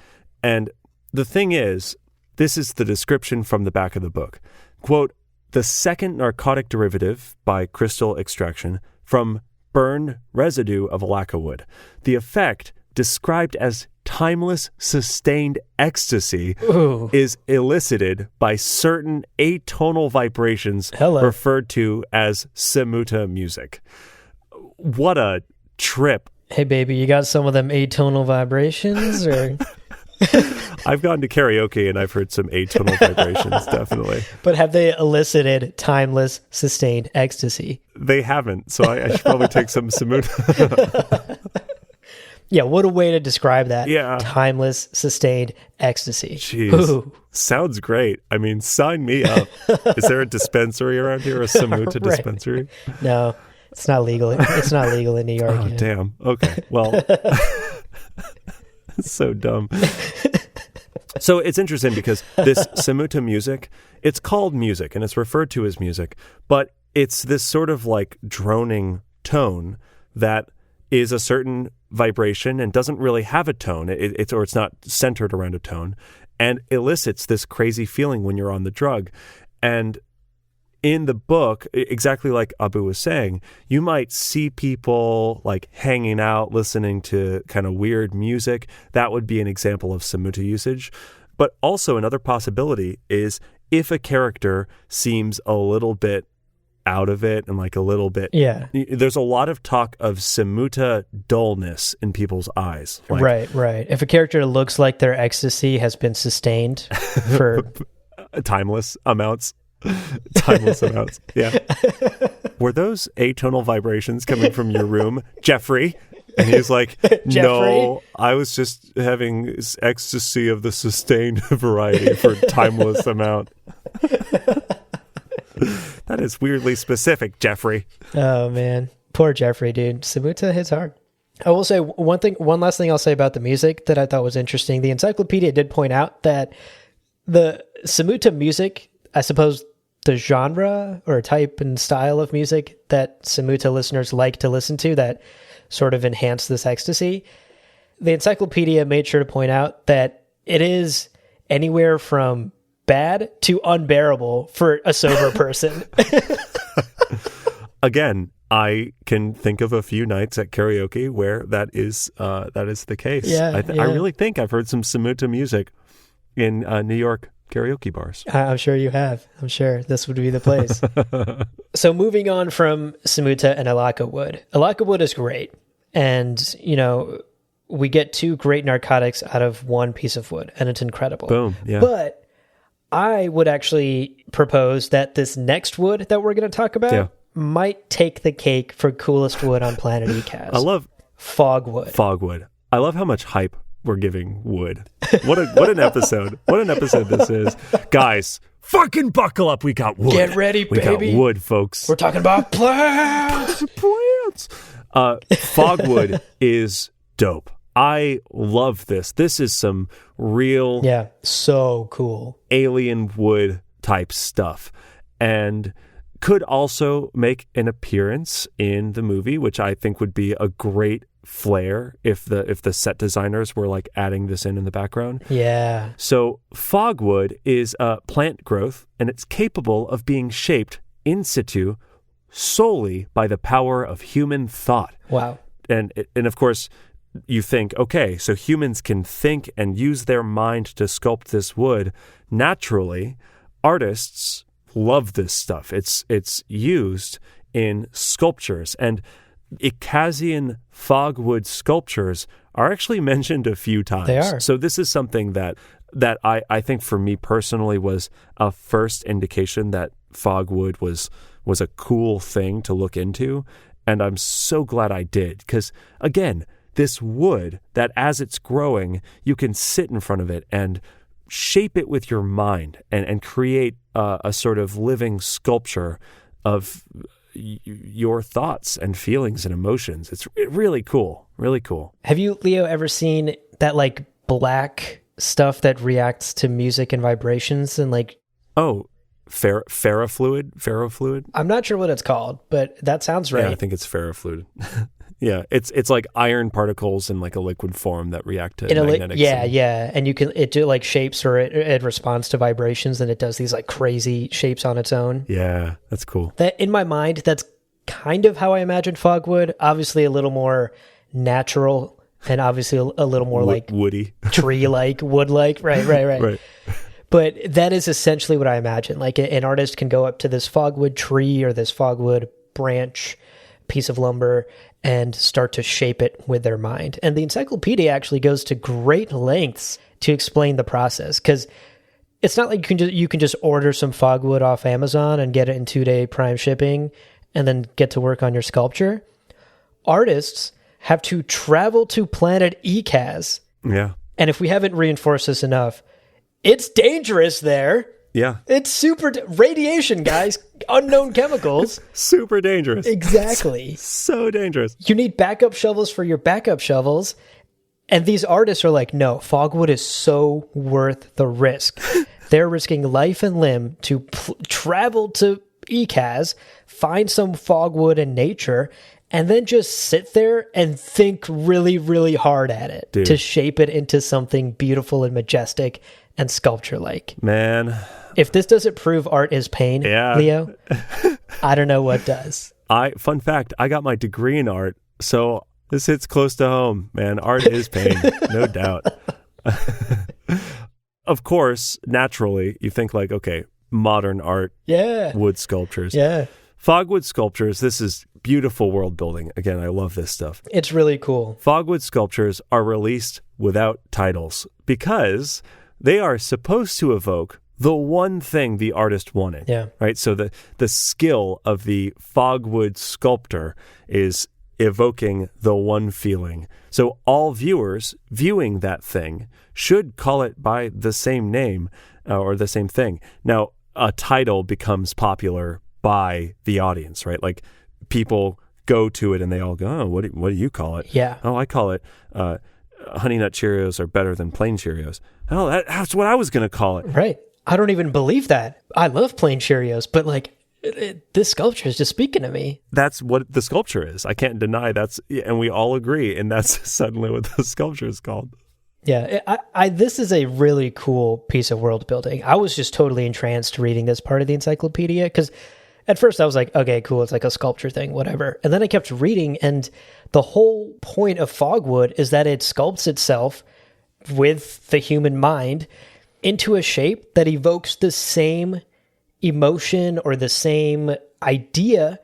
And the thing is, this is the description from the back of the book. Quote, "The second narcotic derivative by crystal extraction from burned residue of Alaka wood. The effect, described as timeless sustained ecstasy, is elicited by certain atonal vibrations referred to as Samuta music." What a trip. Hey, baby, you got some of them atonal vibrations? Or... I've gone to karaoke and I've heard some atonal vibrations, definitely. But have they elicited timeless, sustained ecstasy? They haven't, so I should probably take some Samuta. Yeah, what a way to describe that. Yeah. Timeless, sustained ecstasy. Jeez. Ooh. Sounds great. I mean, sign me up. Is there a dispensary around here, a Samuta dispensary? No, it's not legal. It's not legal in New York. Oh, yet. damn. Okay, well... So dumb. So it's interesting because this Samuta music, it's called music and it's referred to as music, but it's this sort of like droning tone that is a certain vibration and doesn't really have a tone. It's not centered around a tone, and elicits this crazy feeling when you're on the drug. And in the book, exactly like Abu was saying, you might see people like hanging out, listening to kind of weird music. That would be an example of Samuta usage. But also another possibility is if a character seems a little bit out of it and like a little bit... Yeah. There's a lot of talk of Samuta dullness in people's eyes. Like, Right. If a character looks like their ecstasy has been sustained for... timeless amounts. Timeless amounts. Yeah. Were those atonal vibrations coming from your room, Jeffrey? And he's like, no, I was just having ecstasy of the sustained variety for timeless amount. That is weirdly specific, Jeffrey. Oh, man. Poor Jeffrey, dude. Samuta hits hard. I will say one last thing I'll say about the music that I thought was interesting. The encyclopedia did point out that the Samuta music, I suppose the genre or type and style of music that Samuta listeners like to listen to that sort of enhance this ecstasy, the encyclopedia made sure to point out that it is anywhere from bad to unbearable for a sober person. Again, I can think of a few nights at karaoke where that is the case. Yeah, I really think I've heard some Samuta music in New York karaoke bars. I'm sure you have. I'm sure this would be the place. So moving on from Samuta and Alaka wood. Alaka wood is great. And, you know, we get two great narcotics out of one piece of wood, and it's incredible. Boom. Yeah. But I would actually propose that this next wood that we're going to talk about might take the cake for coolest wood on planet Ecaz. I love fogwood. Fogwood. I love how much hype we're giving wood. What an episode. What an episode this is. Guys, fucking buckle up. We got wood. Get ready, we baby. We got wood, folks. We're talking about plants. Plants. Fogwood is dope. I love this. This is some real so cool alien wood type stuff, and could also make an appearance in the movie, which I think would be a great flair if the set designers were like adding this in the background. Yeah. So fogwood is a plant growth, and it's capable of being shaped in situ solely by the power of human thought. Wow. And of course, you think, okay, so humans can think and use their mind to sculpt this wood. Naturally, artists love this stuff. It's used in sculptures, and Ecazian fogwood sculptures are actually mentioned a few times. They are. So this is something that I think for me personally was a first indication that fogwood was a cool thing to look into, and I'm so glad I did, because again, this wood that as it's growing, you can sit in front of it and shape it with your mind and create a sort of living sculpture of your thoughts and feelings and emotions. It's really cool. Really cool. Have you, Leo, ever seen that like black stuff that reacts to music and vibrations and like... Oh, ferrofluid? I'm not sure what it's called, but that sounds right. Yeah, I think it's ferrofluid. Yeah, it's like iron particles in like a liquid form that react to magnetics. Yeah, and it do like shapes, or it responds to vibrations, and it does these like crazy shapes on its own. Yeah, that's cool. That in my mind, that's kind of how I imagine fogwood. Obviously, a little more natural, and obviously a little more like woody, tree-like, wood-like. Right. But that is essentially what I imagine. Like an artist can go up to this fogwood tree or this fogwood branch, piece of lumber, and start to shape it with their mind. And the encyclopedia actually goes to great lengths to explain the process, because it's not like you can just order some fogwood off Amazon and get it in 2-day prime shipping and then get to work on your sculpture. Artists have to travel to planet Ecaz. Yeah. And if we haven't reinforced this enough, it's dangerous there. Yeah. It's super radiation, guys. Unknown chemicals. Super dangerous. Exactly. So dangerous. You need backup shovels for your backup shovels. And these artists are like, no, fogwood is so worth the risk. They're risking life and limb to travel to Ecaz, find some fogwood in nature, and then just sit there and think really, really hard at it to shape it into something beautiful and majestic and sculpture-like. Man. If this doesn't prove art is pain, Leo, I don't know what does. Fun fact, I got my degree in art, so this hits close to home, man. Art is pain, no doubt. Of course, naturally, you think like, okay, modern art, wood sculptures. Yeah. Fogwood sculptures, this is beautiful world building. Again, I love this stuff. It's really cool. Fogwood sculptures are released without titles because they are supposed to evoke the one thing the artist wanted. Yeah. Right? So the skill of the fogwood sculptor is evoking the one feeling. So all viewers viewing that thing should call it by the same name or the same thing. Now, a title becomes popular by the audience, right? Like people go to it and they all go, oh, what do you call it? Yeah. Oh, I call it Honey Nut Cheerios are better than plain Cheerios. Oh, that's what I was going to call it. Right. I don't even believe that. I love plain Cheerios, but like this sculpture is just speaking to me. That's what the sculpture is. I can't deny and we all agree, and that's suddenly what the sculpture is called. Yeah, this is a really cool piece of world building. I was just totally entranced reading this part of the encyclopedia, because at first I was like, okay, cool, it's like a sculpture thing, whatever. And then I kept reading, and the whole point of fogwood is that it sculpts itself with the human mind into a shape that evokes the same emotion or the same idea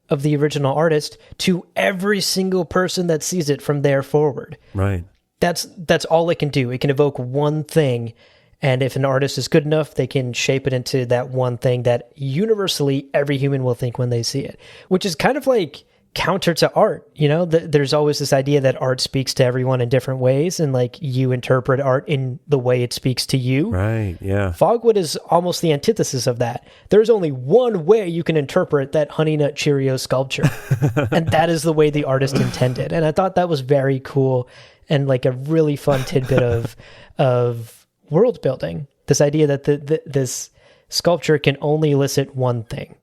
of the original artist to every single person that sees it from there forward. Right. That's all it can do. It can evoke one thing, And if an artist is good enough, they can shape it into that one thing that universally every human will think when they see it, which is kind of like counter to art. There's always this idea that art speaks to everyone in different ways, and like you interpret art in the way it speaks to you. Right, yeah. Fogwood is almost the antithesis of that. There's only one way you can interpret that Honey Nut Cheerio sculpture, and that is the way the artist intended. And I thought that was very cool and like a really fun tidbit of world building. This idea that this sculpture can only elicit one thing.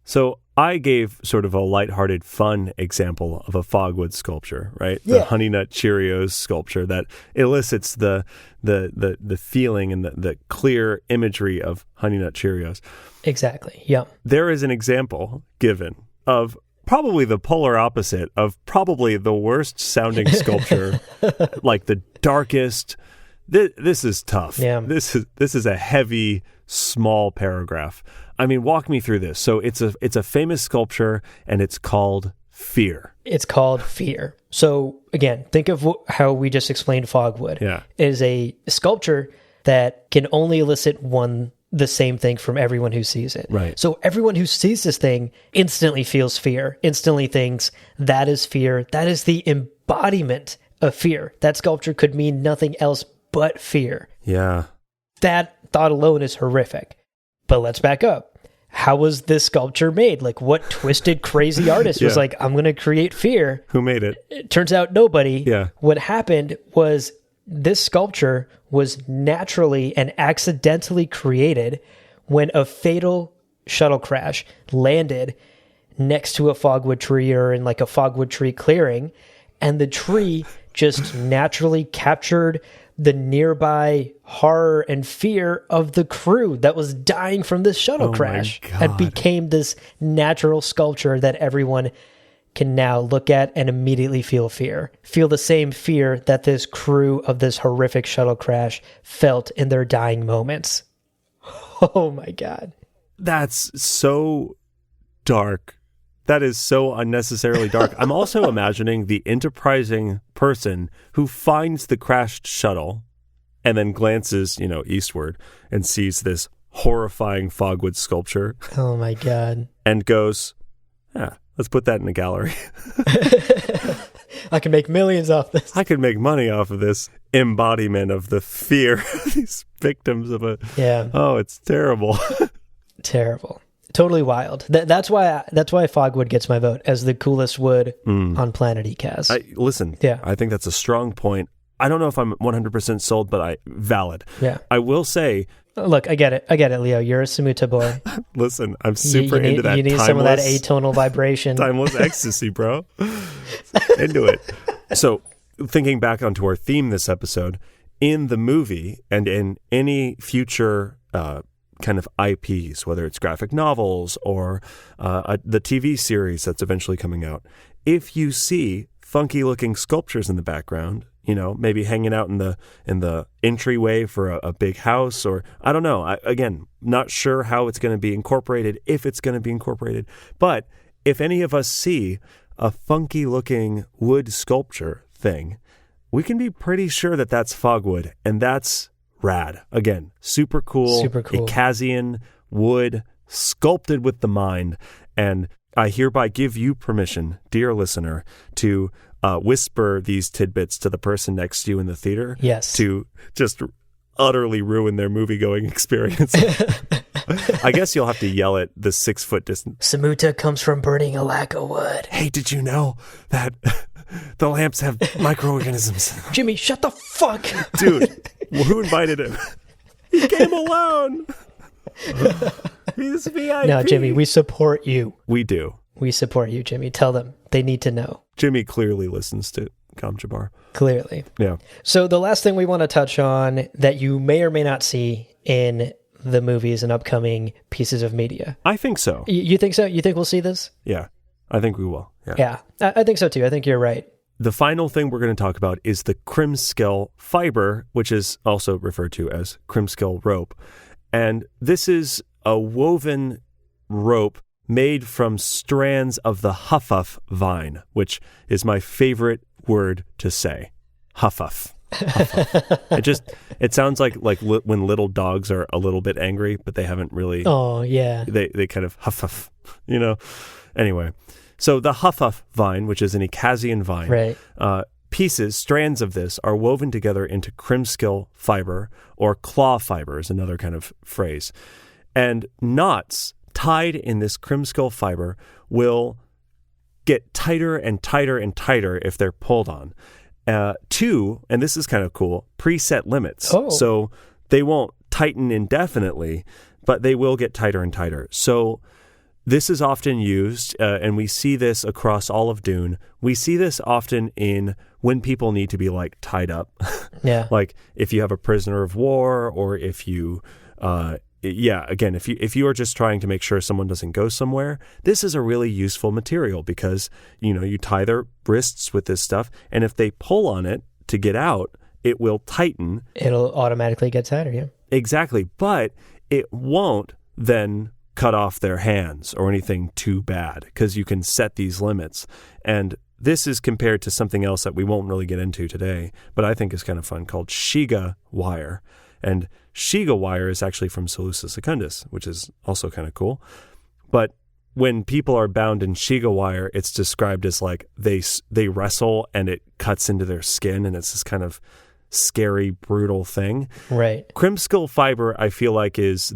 So I gave sort of a lighthearted, fun example of a Fogwood sculpture, right? The Honey Nut Cheerios sculpture that elicits the feeling and the clear imagery of Honey Nut Cheerios. Exactly, yeah. There is an example given of probably the polar opposite of probably the worst sounding sculpture, like the darkest. This is tough. Yeah. This is a heavy, small paragraph. I mean, walk me through this. So it's a famous sculpture, and it's called Fear. It's called Fear. So again, think of how we just explained Fogwood. Yeah. It is a sculpture that can only elicit the same thing from everyone who sees it. Right. So everyone who sees this thing instantly feels fear, instantly thinks that is fear. That is the embodiment of fear. That sculpture could mean nothing else but fear. Yeah. That thought alone is horrific. But let's back up. How was this sculpture made? Like, what twisted, crazy artist was like, I'm going to create fear? Who made it? It turns out nobody. Yeah. What happened was this sculpture was naturally and accidentally created when a fatal shuttle crash landed next to a fogwood tree or in like a fogwood tree clearing, and the tree just naturally captured the nearby horror and fear of the crew that was dying from this shuttle crash, and became this natural sculpture that everyone can now look at and immediately feel fear. Feel the same fear that this crew of this horrific shuttle crash felt in their dying moments. Oh my God. That's so dark. That is so unnecessarily dark. I'm also imagining the enterprising person who finds the crashed shuttle and then glances, eastward and sees this horrifying Fogwood sculpture. Oh my God. And goes, let's put that in a gallery. I can make millions off this. I could make money off of this embodiment of the fear of these victims of a... Yeah. Oh, it's terrible. Terrible. Totally wild. That's why Fogwood gets my vote as the coolest wood on planet Ecaz. Listen, I think that's a strong point. I don't know if I'm 100% sold, but valid. Yeah. I will say... Look, I get it, Leo. You're a Samuta boy. Listen, I'm super into that. You need some of that atonal vibration. Timeless ecstasy, bro. Into it. So, thinking back onto our theme this episode, in the movie and in any future kind of IPs, whether it's graphic novels or the TV series that's eventually coming out, if you see funky looking sculptures in the background, maybe hanging out in the entryway for a big house, or I don't know. Again, not sure how it's going to be incorporated, if it's going to be incorporated. But if any of us see a funky looking wood sculpture thing, we can be pretty sure that that's Fogwood, and that's rad. Again, super cool. Ecazian wood sculpted with the mind. And I hereby give you permission, dear listener, to whisper these tidbits to the person next to you in the theater. Yes. To just utterly ruin their movie-going experience. I guess you'll have to yell at the 6-foot distance. Samuta comes from burning a lack of wood. Hey, did you know that the lamps have microorganisms? Jimmy, shut the fuck. Dude, who invited him? He came alone. He's VIP. No, Jimmy, we support you. We do. We support you, Jimmy. Tell them. They need to know. Jimmy clearly listens to Kamchabar. Clearly. Yeah. So the last thing we want to touch on that you may or may not see in the movies and upcoming pieces of media. I think so. You think so? You think we'll see this? Yeah, I think we will. Yeah, I think so too. I think you're right. The final thing we're going to talk about is the Krimskell fiber, which is also referred to as Krimskell rope. And this is a woven rope made from strands of the huffuf vine, which is my favorite word to say. Huffuf. Huff, huff. It sounds like when little dogs are a little bit angry, but they haven't really. Oh, yeah. They kind of huff, huff, you know? Anyway, so the huff, huff vine, which is an Ecazian vine, Right. strands of this are woven together into crimskill fiber, or claw fiber is another kind of phrase. And knots tied in this crimskill fiber will get tighter and tighter and tighter if they're pulled on. Two, and this is kind of cool, preset limits. Oh. So they won't tighten indefinitely, but they will get tighter and tighter. So this is often used, and we see this across all of Dune. We see this often in when people need to be like tied up. Yeah. Like if you have a prisoner of war, or if you, again, if you are just trying to make sure someone doesn't go somewhere, this is a really useful material because, you tie their wrists with this stuff, and if they pull on it to get out, it will tighten. It'll automatically get tighter, yeah. Exactly. But it won't then cut off their hands or anything too bad because you can set these limits. And this is compared to something else that we won't really get into today, but I think is kind of fun, called Shiga wire. And Shiga wire is actually from Seleucus Secundus, which is also kind of cool. But when people are bound in Shiga wire, it's described as like they wrestle and it cuts into their skin, and it's this kind of scary, brutal thing. Right. Crimskill fiber, I feel like, is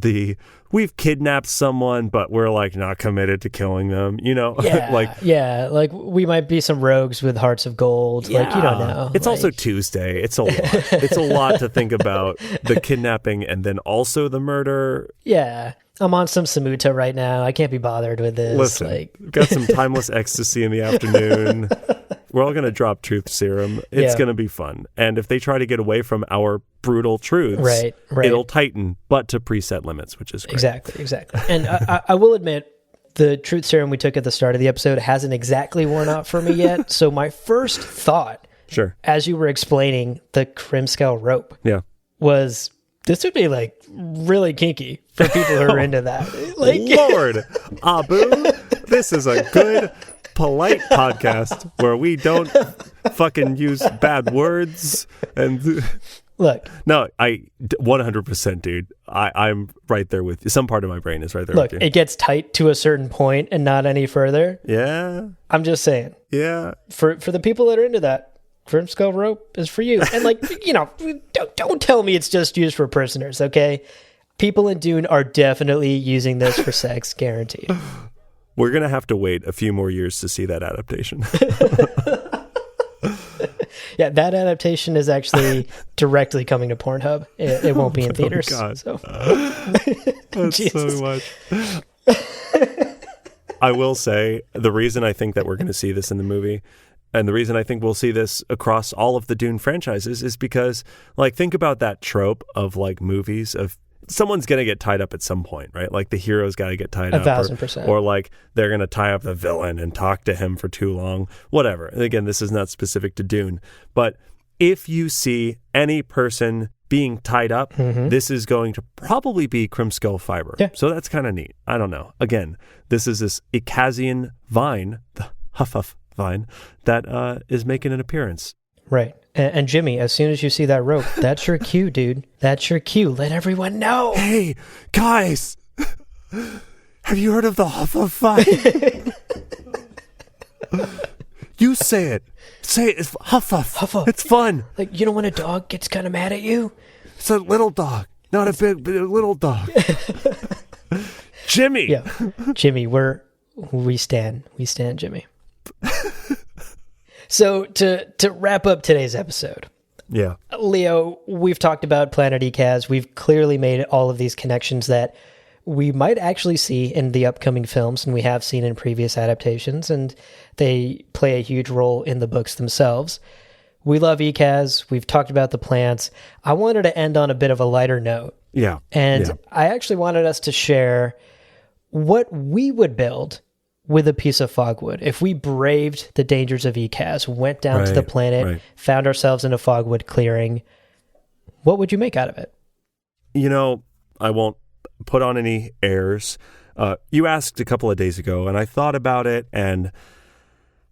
we've kidnapped someone, but we're like not committed to killing them, Yeah, like we might be some rogues with hearts of gold. Yeah. Like, you don't know. It's also Tuesday. It's a lot. It's a lot to think about, the kidnapping and then also the murder. Yeah. I'm on some Samuta right now. I can't be bothered with this. Listen, we've got some timeless ecstasy in the afternoon. We're all going to drop truth serum. It's going to be fun. And if they try to get away from our brutal truths, right. it'll tighten, but to preset limits, which is great. Exactly. And I will admit, the truth serum we took at the start of the episode hasn't exactly worn off for me yet. So my first thought, as you were explaining the Crimskill rope, was this would be like really kinky for people who are into that. Like, Lord, Abu, this is a good, polite podcast where we don't fucking use bad words. And look, no, 100%, dude. I'm right there with you. Some part of my brain is right there look, with you. It gets tight to a certain point and not any further. Yeah. I'm just saying. Yeah. For the people that are into that, Crimskill rope is for you. And don't tell me it's just used for prisoners, okay? People in Dune are definitely using this for sex, guaranteed. We're going to have to wait a few more years to see that adaptation. Yeah, that adaptation is actually directly coming to Pornhub. It won't be in theaters. Oh, God. So. That's so much. I will say, the reason I think that we're going to see this in the movie, and the reason I think we'll see this across all of the Dune franchises, is because, like, think about that trope of, like, movies of someone's going to get tied up at some point, right? Like the hero's got to get tied up. 1,000%. Or like they're going to tie up the villain and talk to him for too long, whatever. And again, this is not specific to Dune. But if you see any person being tied up, this is going to probably be Crimskill fiber. Yeah. So that's kind of neat. I don't know. Again, this is this Ecazian vine, the Huff vine, that is making an appearance. Right. And Jimmy, as soon as you see that rope, that's your cue, dude. That's your cue. Let everyone know. Hey, guys, have you heard of the Huff vine? You say it. Say it. It's Huff. It's fun. Like, you know when a dog gets kind of mad at you? It's a little dog, not a big, but a little dog. Jimmy. Yeah, Jimmy. We stand, Jimmy. So to wrap up today's episode, Leo, we've talked about Planet Ecaz. We've clearly made all of these connections that we might actually see in the upcoming films, and we have seen in previous adaptations, and they play a huge role in the books themselves. We love Ecaz. We've talked about the plants. I wanted to end on a bit of a lighter note. Yeah. And I actually wanted us to share what we would build with a piece of fogwood. If we braved the dangers of Ecaz, went down to the planet, found ourselves in a fogwood clearing, what would you make out of it? You know, I won't put on any airs. You asked a couple of days ago, and I thought about it, and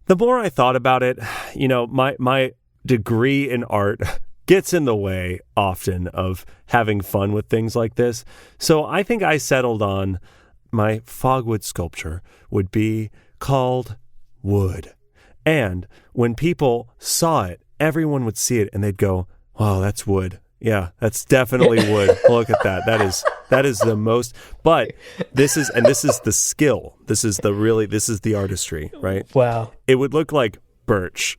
the more I thought about it, you know, my degree in art gets in the way often of having fun with things like this. So I think I settled on my fogwood sculpture would be called Wood. And when people saw it, everyone would see it and they'd go, wow, that's wood. Yeah, that's definitely wood. Look at that. That is the most, but this is the skill. This is the artistry, right? Wow. It would look like birch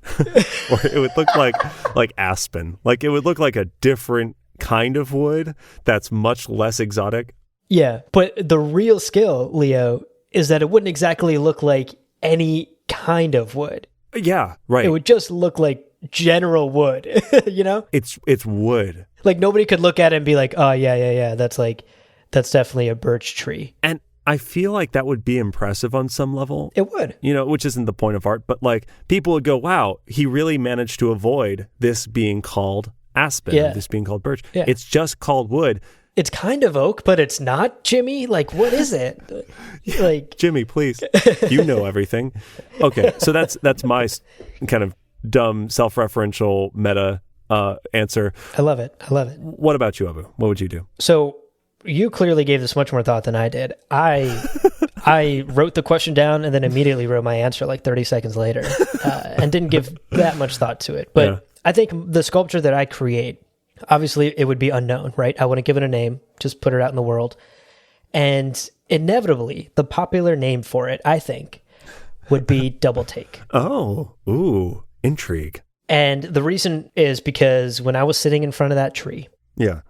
or it would look like aspen. Like it would look like a different kind of wood that's much less exotic. Yeah, but the real skill, Leo, is that it wouldn't exactly look like any kind of wood. Yeah, right. It would just look like general wood, you know? It's wood. Like nobody could look at it and be like, oh, yeah, that's definitely a birch tree. And I feel like that would be impressive on some level. It would. You know, which isn't the point of art, but like people would go, wow, he really managed to avoid this being called aspen, this being called birch. Yeah. It's just called wood. It's kind of oak, but it's not, Jimmy. Like, what is it? Like, Jimmy, please. You know everything. Okay, so that's my kind of dumb, self-referential meta answer. I love it. What about you, Abu? What would you do? So you clearly gave this much more thought than I did. I wrote the question down and then immediately wrote my answer like 30 seconds later and didn't give that much thought to it. But I think the sculpture that I create, obviously it would be unknown, right? I wouldn't give it a name, just put it out in the world. And inevitably, the popular name for it, I think, would be Double Take. Oh, ooh, intrigue. And the reason is because when I was sitting in front of that tree,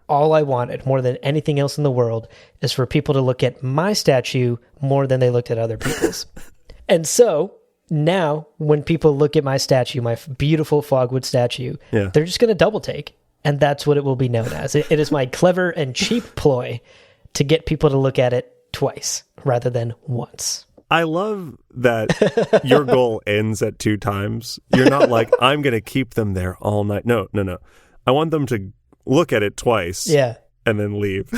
all I wanted more than anything else in the world is for people to look at my statue more than they looked at other people's. And so now when people look at my statue, my beautiful fogwood statue, they're just going to double take. And that's what it will be known as. It is my clever and cheap ploy to get people to look at it twice rather than once. I love that your goal ends at 2 times. You're not like, I'm going to keep them there all night. No. I want them to look at it twice and then leave.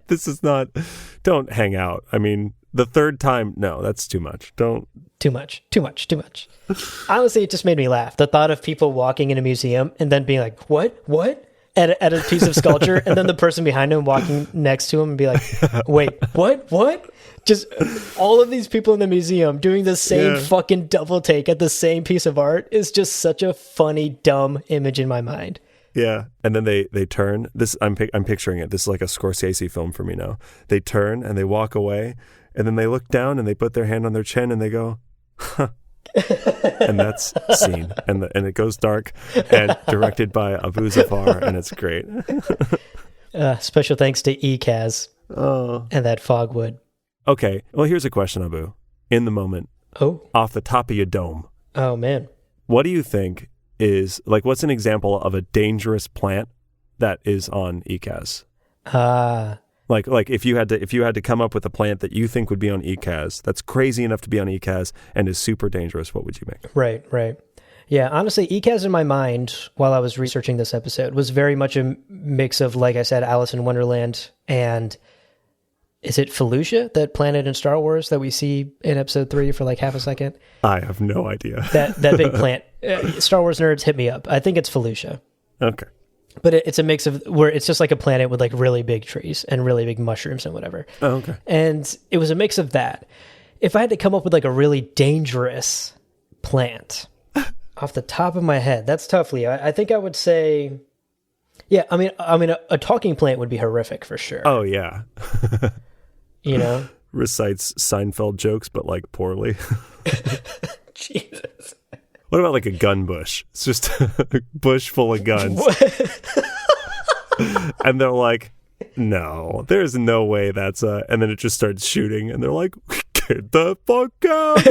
This is not, don't hang out. I mean, the 3rd time, no, that's too much. Too much. Honestly, it just made me laugh. The thought of people walking in a museum and then being like, what? At a piece of sculpture, and then the person behind him walking next to him and be like, wait, what? Just all of these people in the museum doing the same fucking double take at the same piece of art is just such a funny, dumb image in my mind. Yeah. And then they turn. This I'm picturing it. This is like a Scorsese film for me now. They turn and they walk away, and then they look down and they put their hand on their chin and they go, huh. And that's scene, and it goes dark, and directed by Abu Zafar, and it's great. Special thanks to Ecaz and that fogwood. Okay, well, here's a question, Abu. In the moment, off the top of your dome. Oh man, what do you think is like? What's an example of a dangerous plant that is on Ecaz? Like if you had to come up with a plant that you think would be on Ecaz, that's crazy enough to be on Ecaz and is super dangerous, what would you make? Right. Yeah, honestly, Ecaz in my mind, while I was researching this episode, was very much a mix of, like I said, Alice in Wonderland and, is it Felucia, that planet in Star Wars that we see in episode 3 for like half a second? I have no idea. That big plant. Star Wars nerds, hit me up. I think it's Felucia. Okay. But it's a mix of where it's just like a planet with like really big trees and really big mushrooms and whatever. Oh, okay. And it was a mix of that. If I had to come up with like a really dangerous plant off the top of my head, that's tough, Leo. I think I would say, I mean, a talking plant would be horrific for sure. Oh yeah. You know, recites Seinfeld jokes, but like poorly. Jesus. What about like a gun bush? It's just a bush full of guns. And they're like, no, there's no way that's a... And then it just starts shooting, and they're like, get the fuck out.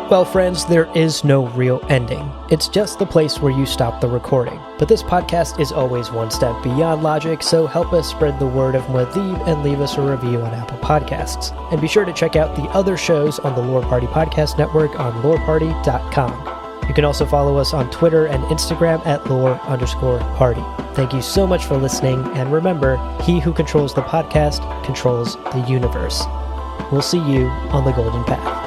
Well, friends, there is no real ending. It's just the place where you stop the recording. But this podcast is always one step beyond logic, so help us spread the word of Muad'Dib and leave us a review on Apple Podcasts. And be sure to check out the other shows on the Lore Party Podcast Network on loreparty.com. You can also follow us on Twitter and Instagram at lore_party. Thank you so much for listening, and remember, he who controls the podcast controls the universe. We'll see you on the golden path.